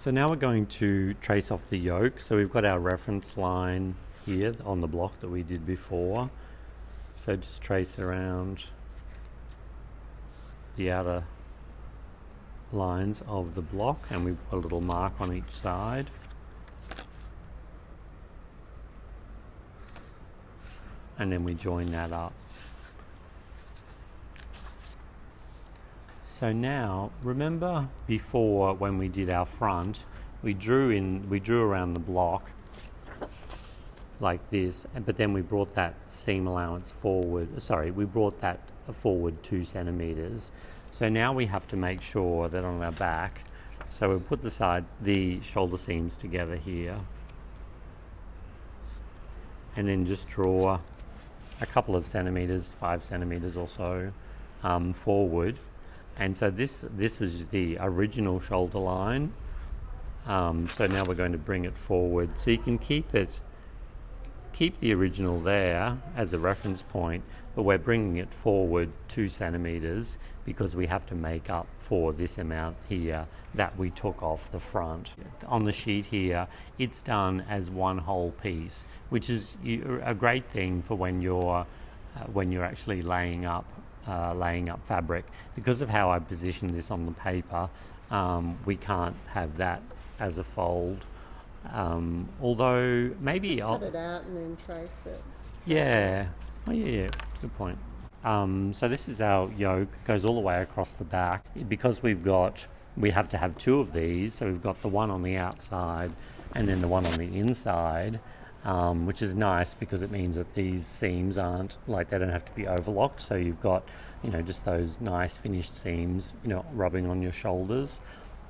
So now we're going to trace off the yoke. So we've got our reference line here on the block that we did before. So just trace around the outer lines of the block, and we put a little mark on each side. And then we join that up. So now, remember before when we did our front, we drew around the block like this, but then we brought that seam allowance forward. Sorry, we brought that forward 2 centimeters. So now we have to make sure that on our back, so we'll put the shoulder seams together here, and then just draw a couple of centimeters, 5 centimeters or so, forward. And so this was the original shoulder line. So now we're going to bring it forward. So you can keep the original there as a reference point, but we're bringing it forward 2 centimeters because we have to make up for this amount here that we took off the front. On the sheet here, it's done as one whole piece, which is a great thing for when you're actually laying up fabric. Because of how I positioned this on the paper, we can't have that as a fold. Although maybe I'll cut it out and then trace it. Yeah. Oh yeah, good point. So this is our yoke, goes all the way across the back. Because we have to have 2 of these, so we've got the one on the outside and then the one on the inside, which is nice because it means that these seams they don't have to be overlocked. So you've got, just those nice finished seams, rubbing on your shoulders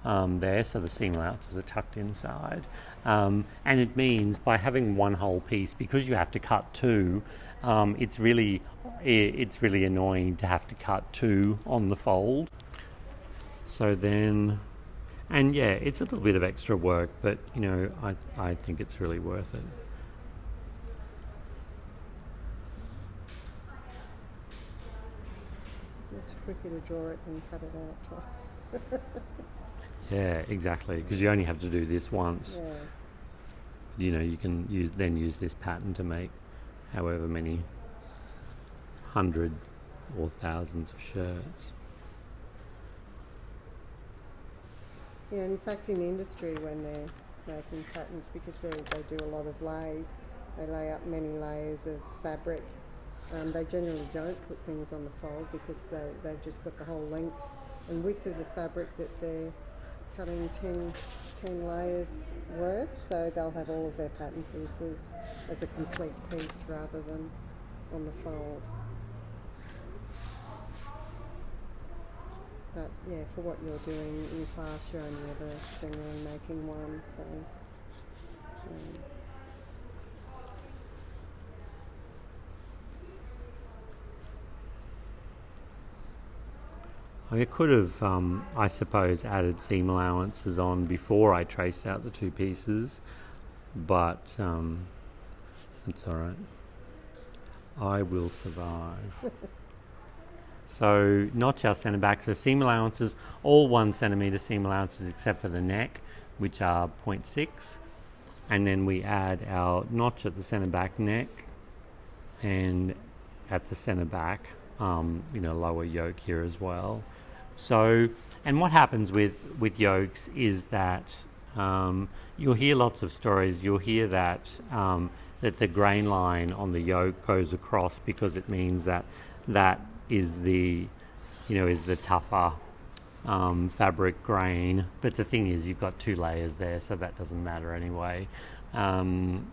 there. So the seam allowances are tucked inside. And it means by having one whole piece, because you have to cut 2, it's really annoying to have to cut 2 on the fold. So then, and yeah, it's a little bit of extra work, but I think it's really worth it. It's quicker to draw it than cut it out twice. Yeah, exactly, because you only have to do this once. Yeah. You can use this pattern to make however many 100 or thousands of shirts. Yeah, in fact, in industry, when they're making patterns, because they do a lot of lays, they lay up many layers of fabric. They generally don't put things on the fold because they've just got the whole length and width of the fabric that they're cutting 10 layers worth, so they'll have all of their pattern pieces as a complete piece rather than on the fold. But yeah, for what you're doing in class, you're only ever generally making one, so I could have, I suppose, added seam allowances on before I traced out the 2 pieces, but that's all right. I will survive. So notch our centre back. So seam allowances, all 1 centimetre seam allowances except for the neck, which are 0.6. And then we add our notch at the centre back neck and at the centre back, lower yoke here as well. So, and what happens with yokes is that you'll hear lots of stories. You'll hear that that the grain line on the yoke goes across because it means that is the tougher fabric grain. But the thing is, you've got 2 layers there, so that doesn't matter anyway. And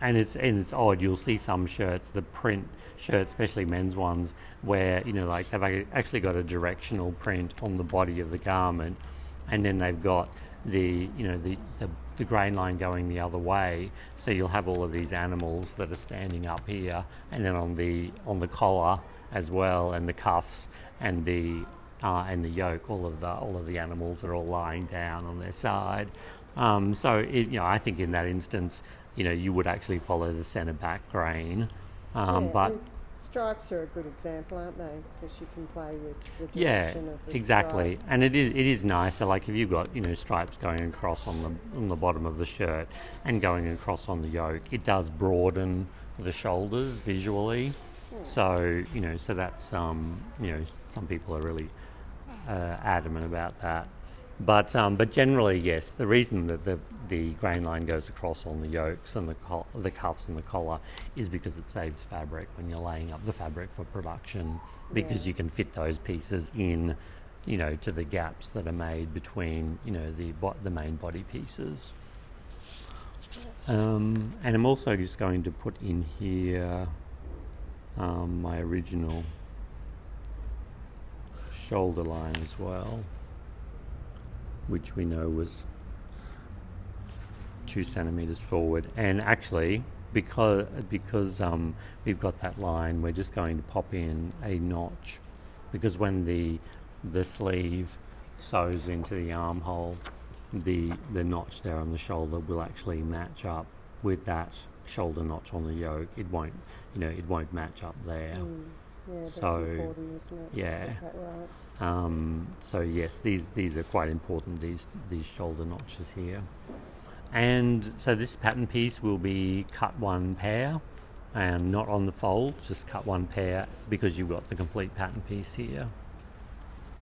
it's odd. You'll see some shirts, the print shirts, especially men's ones, where they've actually got a directional print on the body of the garment, and then they've got the grain line going the other way. So you'll have all of these animals that are standing up here, and then on the collar as well, and the cuffs and the yoke, all of the animals are all lying down on their side. I think in that instance, you would actually follow the centre back grain, but Stripes are a good example, aren't they? Because you can play with the Yeah, direction of the exactly. stripe. And it is nice. So like if you've got stripes going across on the bottom of the shirt and going across on the yoke, it does broaden the shoulders visually. So so that's some people are really adamant about that. But generally, yes, the reason that the grain line goes across on the yokes and the cuffs and the collar is because it saves fabric when you're laying up the fabric for production, because Yeah. you can fit those pieces in, to the gaps that are made between, the main body pieces. And I'm also just going to put in here my original shoulder line as well, which we know was 2 centimeters forward. And actually, because we've got that line, we're just going to pop in a notch, because when the sleeve sews into the armhole, the notch there on the shoulder will actually match up with that shoulder notch on the yoke. It won't match up there. Yeah, that's So, important, isn't it? yeah. To get that right. So yes, these are quite important, these shoulder notches here. And so this pattern piece will be cut one pair, and not on the fold, just cut one pair, because you've got the complete pattern piece here.